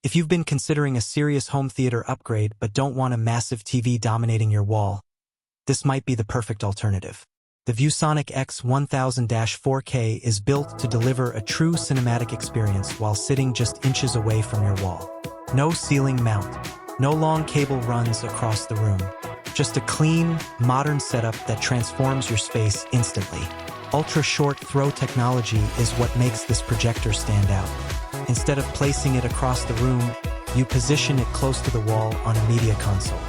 If you've been considering a serious home theater upgrade but don't want a massive TV dominating your wall, this might be the perfect alternative. The ViewSonic X1000-4K is built to deliver a true cinematic experience while sitting just inches away from your wall. No ceiling mount, no long cable runs across the room. Just a clean, modern setup that transforms your space instantly. Ultra-short throw technology is what makes this projector stand out. Instead of placing it across the room, you position it close to the wall on a media console.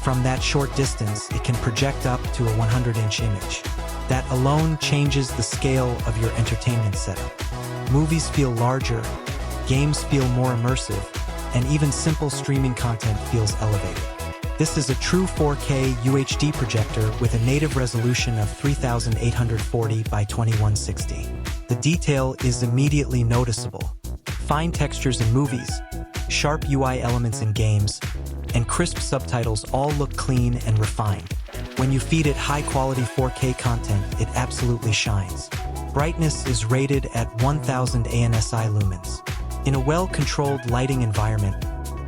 From that short distance, it can project up to a 100-inch image. That alone changes the scale of your entertainment setup. Movies feel larger, games feel more immersive, and even simple streaming content feels elevated. This is a true 4K UHD projector with a native resolution of 3840 by 2160. The detail is immediately noticeable. Fine textures in movies, sharp UI elements in games, and crisp subtitles all look clean and refined. When you feed it high-quality 4K content, it absolutely shines. Brightness is rated at 1000 ANSI lumens. In a well-controlled lighting environment,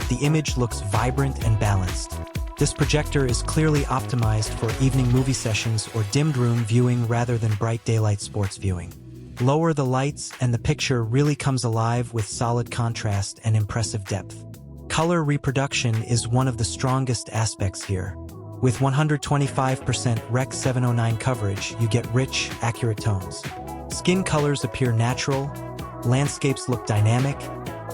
the image looks vibrant and balanced. This projector is clearly optimized for evening movie sessions or dimmed room viewing rather than bright daylight sports viewing. Lower the lights and the picture really comes alive with solid contrast and impressive depth. Color reproduction is one of the strongest aspects here. With 125% Rec 709 coverage, you get rich, accurate tones. Skin colors appear natural, landscapes look dynamic,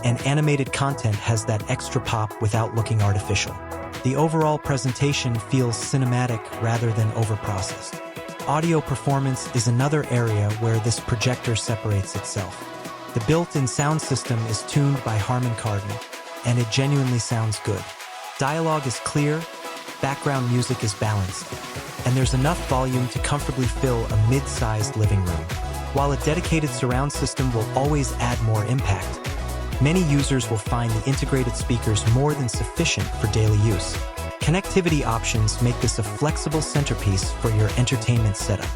and animated content has that extra pop without looking artificial. The overall presentation feels cinematic rather than overprocessed. Audio performance is another area where this projector separates itself. The built-in sound system is tuned by Harman Kardon, and it genuinely sounds good. Dialogue is clear, background music is balanced, and there's enough volume to comfortably fill a mid-sized living room. While a dedicated surround system will always add more impact, many users will find the integrated speakers more than sufficient for daily use. Connectivity options make this a flexible centerpiece for your entertainment setup.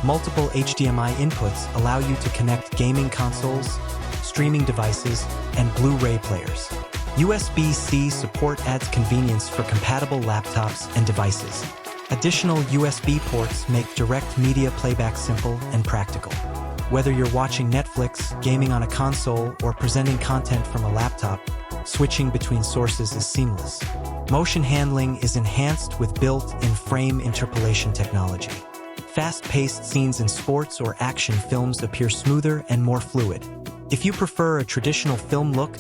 Multiple HDMI inputs allow you to connect gaming consoles, streaming devices, and Blu-ray players. USB-C support adds convenience for compatible laptops and devices. Additional USB ports make direct media playback simple and practical. Whether you're watching Netflix, gaming on a console, or presenting content from a laptop, switching between sources is seamless. Motion handling is enhanced with built-in frame interpolation technology. Fast-paced scenes in sports or action films appear smoother and more fluid. If you prefer a traditional film look,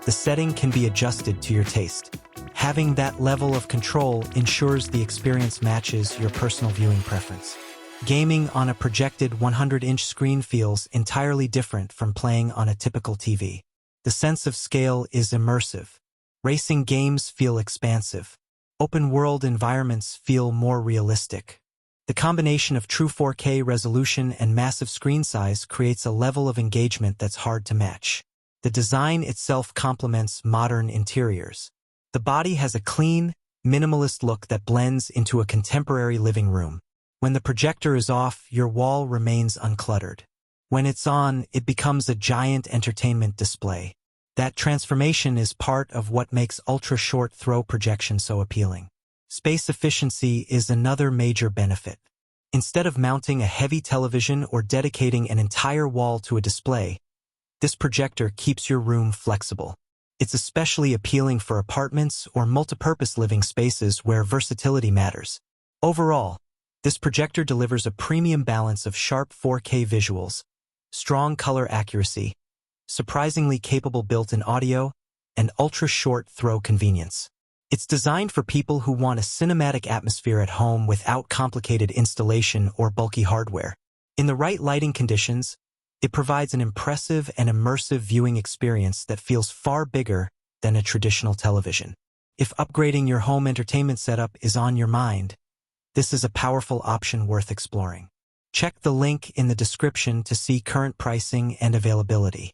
the setting can be adjusted to your taste. Having that level of control ensures the experience matches your personal viewing preference. Gaming on a projected 100-inch screen feels entirely different from playing on a typical TV. The sense of scale is immersive. Racing games feel expansive. Open-world environments feel more realistic. The combination of true 4K resolution and massive screen size creates a level of engagement that's hard to match. The design itself complements modern interiors. The body has a clean, minimalist look that blends into a contemporary living room. When the projector is off, your wall remains uncluttered. When it's on, it becomes a giant entertainment display. That transformation is part of what makes ultra-short throw projection so appealing. Space efficiency is another major benefit. Instead of mounting a heavy television or dedicating an entire wall to a display, this projector keeps your room flexible. It's especially appealing for apartments or multipurpose living spaces where versatility matters. Overall, this projector delivers a premium balance of sharp 4K visuals, strong color accuracy, surprisingly capable built-in audio, and ultra-short throw convenience. It's designed for people who want a cinematic atmosphere at home without complicated installation or bulky hardware. In the right lighting conditions, it provides an impressive and immersive viewing experience that feels far bigger than a traditional television. If upgrading your home entertainment setup is on your mind, this is a powerful option worth exploring. Check the link in the description to see current pricing and availability.